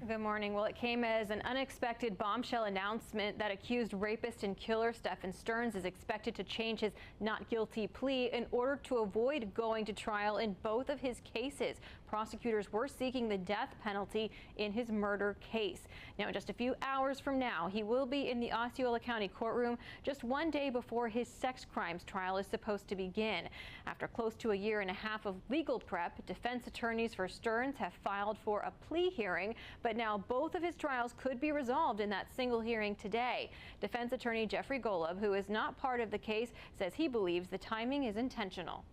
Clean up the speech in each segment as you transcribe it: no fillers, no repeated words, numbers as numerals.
Good morning. Well, it came as an unexpected bombshell announcement that accused rapist and killer Stephan Sterns is expected to change his not guilty plea in order to avoid going to trial in both of his cases. Prosecutors were seeking the death penalty in his murder case. Now, in just a few hours from now, he will be in the Osceola County courtroom just one day before his sex crimes trial is supposed to begin. After close to a year and a half of legal prep, defense attorneys for Sterns have filed for a plea hearing, but now both of his trials could be resolved in that single hearing today. Defense attorney Jeffrey Golub, who is not part of the case, says he believes the timing is intentional.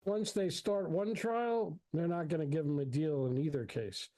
Once they start one trial, they're not going to give them a deal in either case.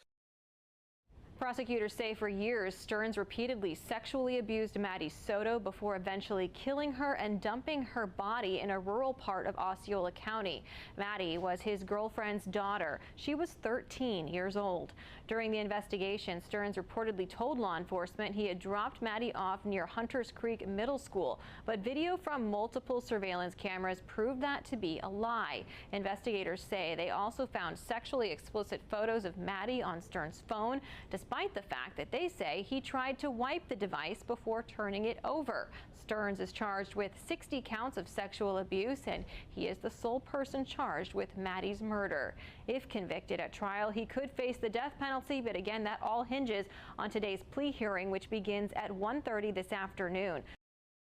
Prosecutors say for years, Sterns repeatedly sexually abused Maddie Soto before eventually killing her and dumping her body in a rural part of Osceola County. Maddie was his girlfriend's daughter. She was 13 years old. During the investigation, Sterns reportedly told law enforcement he had dropped Maddie off near Hunters Creek Middle School, but video from multiple surveillance cameras proved that to be a lie. Investigators say they also found sexually explicit photos of Maddie on Sterns' phone, despite the fact that they say he tried to wipe the device before turning it over. Sterns is charged with 60 counts of sexual abuse, and he is the sole person charged with Maddie's murder. If convicted at trial, he could face the death penalty, but again, that all hinges on today's plea hearing, which begins at 1:30 this afternoon.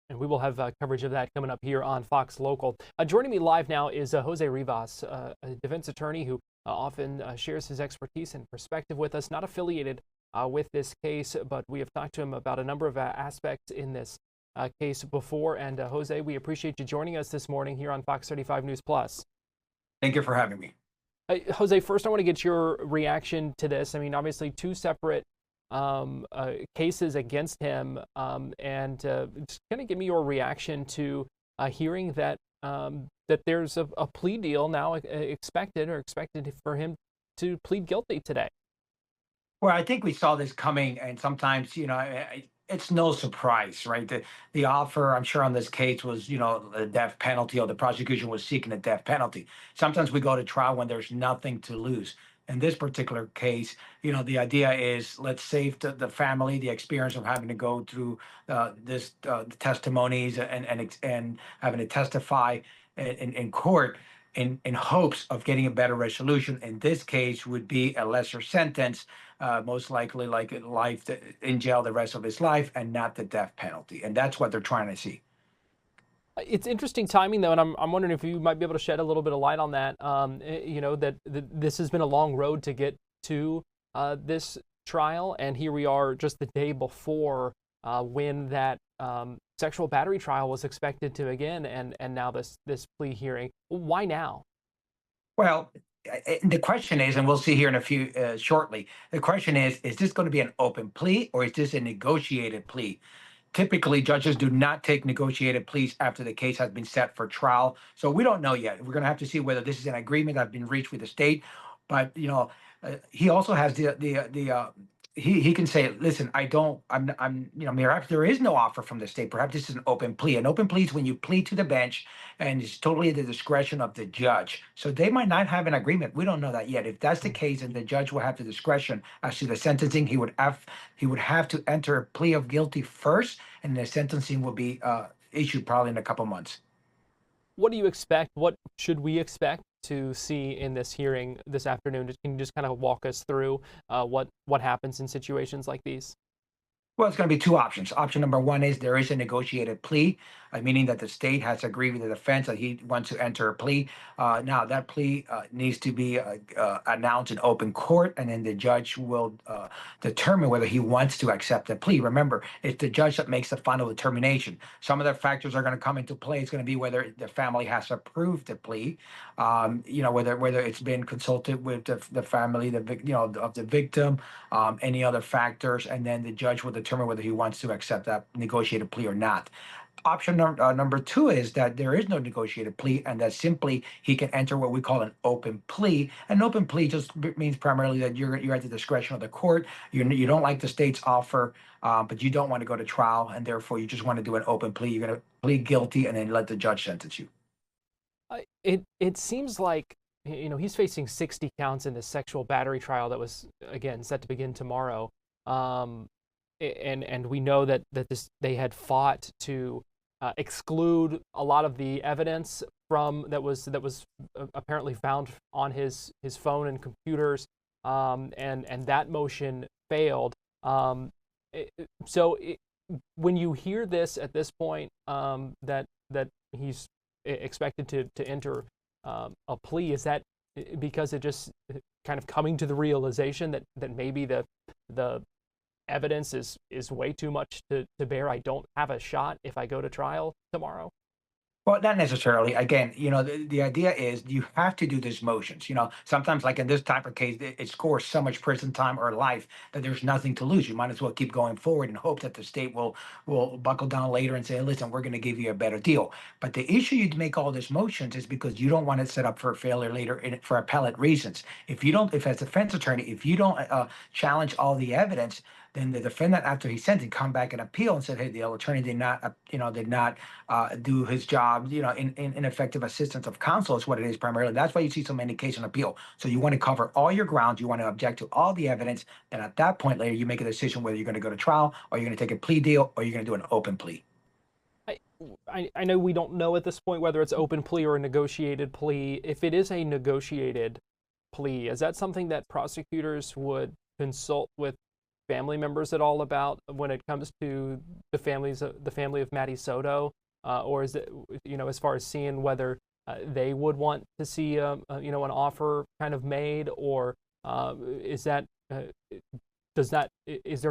And we will have coverage of that coming up here on Fox Local. Joining me live now is José Rivas, a defense attorney who often shares his expertise and perspective with us, not affiliated with this case, but we have talked to him about a number of aspects in this case before. And Jose, we appreciate you joining us this morning here on Fox 35 News Plus. Thank you for having me. Jose, first I want to get your reaction to this. I mean, obviously two separate cases against him, and just kind of give me your reaction to hearing that that there's a plea deal now expected for him to plead guilty today. Well, I think we saw this coming, and sometimes, it's no surprise, right? The offer, I'm sure, on this case was, the death penalty, or the prosecution was seeking a death penalty. Sometimes we go to trial when there's nothing to lose. In this particular case, the idea is let's save the family the experience of having to go through the testimonies and having to testify in court in hopes of getting a better resolution. In this case, would be a lesser sentence, most likely like life in jail the rest of his life, and not the death penalty. And that's what they're trying to see. It's interesting timing, though, and I'm wondering if you might be able to shed a little bit of light on that. That this has been a long road to get to this trial, and here we are just the day before when that sexual battery trial was expected to begin, and now this plea hearing. Why now? Well, the question is, and we'll see here in a few shortly, the question is this going to be an open plea, or is this a negotiated plea? Typically, judges do not take negotiated pleas after the case has been set for trial. So we don't know yet. We're going to have to see whether this is an agreement that's been reached with the state. But he also has he can say, listen, perhaps there is no offer from the state. Perhaps this is an open plea. An open plea is when you plead to the bench, and it's totally at the discretion of the judge. So they might not have an agreement. We don't know that yet. If that's the case, and the judge will have the discretion as to the sentencing, he would have to enter a plea of guilty first, and the sentencing will be issued probably in a couple months. What do you expect? What should we expect to see in this hearing this afternoon? Can you just kind of walk us through what happens in situations like these? Well, it's going to be two options. Option number one is there is a negotiated plea, meaning that the state has agreed with the defense that he wants to enter a plea. Now, that plea needs to be announced in open court, and then the judge will determine whether he wants to accept the plea. Remember, it's the judge that makes the final determination. Some of the factors are going to come into play. It's going to be whether the family has approved the plea, whether it's been consulted with the family, of the victim, any other factors, and then the judge will determine whether he wants to accept that negotiated plea or not. Option number two is that there is no negotiated plea, and that simply he can enter what we call an open plea. An open plea just means primarily that you're at the discretion of the court. You don't like the state's offer, but you don't want to go to trial, and therefore you just want to do an open plea. You're going to plead guilty and then let the judge sentence you. It seems like he's facing 60 counts in this sexual battery trial that was again set to begin tomorrow. And we know that they had fought to exclude a lot of the evidence from that was apparently found on his phone and computers, and that motion failed. So when you hear this at this point, that he's expected to enter a plea, is that because it just kind of coming to the realization that maybe the evidence is way too much to bear? I don't have a shot if I go to trial tomorrow. Well, not necessarily. Again, the idea is you have to do these motions. Sometimes, like in this type of case, it scores so much prison time or life that there's nothing to lose. You might as well keep going forward and hope that the state will buckle down later and say, "Listen, we're going to give you a better deal." But the issue you make all these motions is because you don't want it set up for failure later for appellate reasons. If as a defense attorney, if you don't challenge all the evidence, then the defendant, after he's sentenced, come back and appeal and said, "Hey, the attorney did not, do his job, in effective assistance of counsel," is what it is primarily. That's why you see so many cases on appeal. So you want to cover all your grounds. You want to object to all the evidence. And at that point later, you make a decision whether you're going to go to trial or you're going to take a plea deal or you're going to do an open plea. I know we don't know at this point whether it's open plea or a negotiated plea. If it is a negotiated plea, is that something that prosecutors would consult with family members at all about when it comes to the family of Maddie Soto, or is it, as far as seeing whether they would want to see an offer kind of made, or is there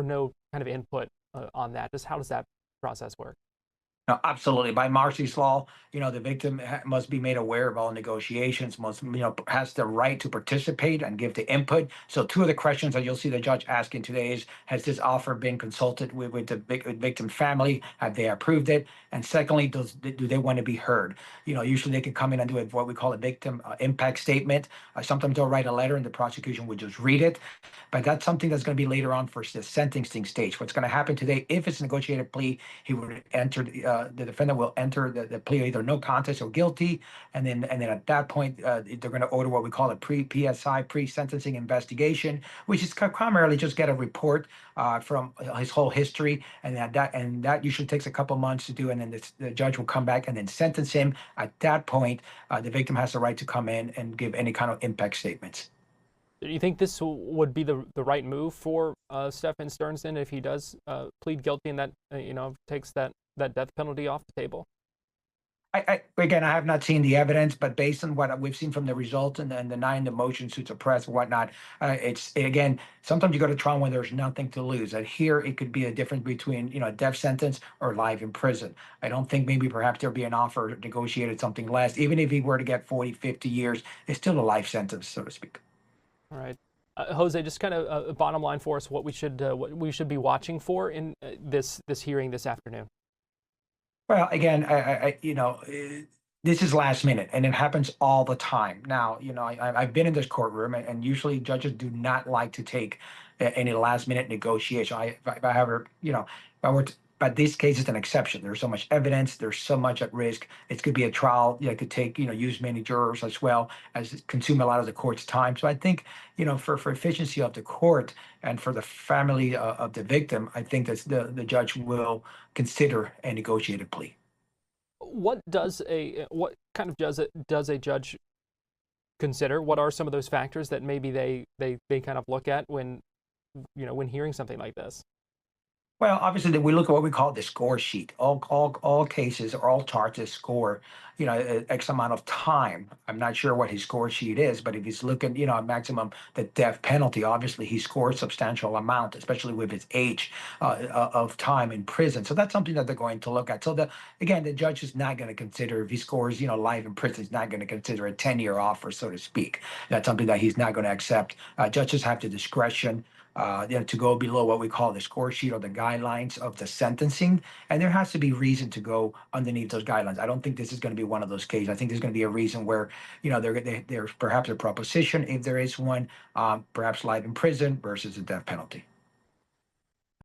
no kind of input on that? Just how does that process work? No, absolutely. By Marcy's law, the victim must be made aware of all negotiations, has the right to participate and give the input. So two of the questions that you'll see the judge asking today is, has this offer been consulted with the victim family? Have they approved it? And secondly, do they want to be heard? Usually they can come in and do what we call a victim impact statement. Sometimes they'll write a letter and the prosecution would just read it. But that's something that's going to be later on for the sentencing stage. What's going to happen today, if it's a negotiated plea, he would enter the defendant will enter the plea either no contest or guilty, and then at that point they're going to order what we call a pre-PSI, pre-sentencing investigation, which is primarily just get a report from his whole history, and that usually takes a couple months to do, and then the judge will come back and then sentence him. At that point, the victim has the right to come in and give any kind of impact statements. Do you think this would be the right move for Stephan Sterns if he does plead guilty and that takes that death penalty off the table? Again, I have not seen the evidence, but based on what we've seen from the results and denying the motions to suppress and whatnot, it's again, sometimes you go to trial when there's nothing to lose. And here it could be a difference between a death sentence or life in prison. I don't think maybe perhaps there'll be an offer negotiated something less. Even if he were to get 40, 50 years, it's still a life sentence, so to speak. All right. Jose, just kind of bottom line for us, what we should be watching for in this hearing this afternoon. Well, again, this is last minute, and it happens all the time. Now, I've been in this courtroom, and usually judges do not like to take any last minute negotiation. If I ever, if I were to, but this case is an exception. There's so much evidence. There's so much at risk. It could be a trial. It could take, use many jurors as well as consume a lot of the court's time. So I think, for efficiency of the court and for the family of the victim, I think that the judge will consider a negotiated plea. What kind of does a judge consider? What are some of those factors that maybe they kind of look at when hearing something like this? Well, obviously, we look at what we call the score sheet. All cases or all charges score, X amount of time. I'm not sure what his score sheet is, but if he's looking, a maximum the death penalty, obviously he scores substantial amount, especially with his age of time in prison. So that's something that they're going to look at. So the judge is not going to consider if he scores, life in prison. He's not going to consider a 10-year offer, so to speak. That's something that he's not going to accept. Judges have the discretion to go below what we call the score sheet or the guidelines of the sentencing. And there has to be reason to go underneath those guidelines. I don't think this is going to be one of those cases. I think there's going to be a reason where, there's perhaps a proposition, if there is one, perhaps life in prison versus a death penalty.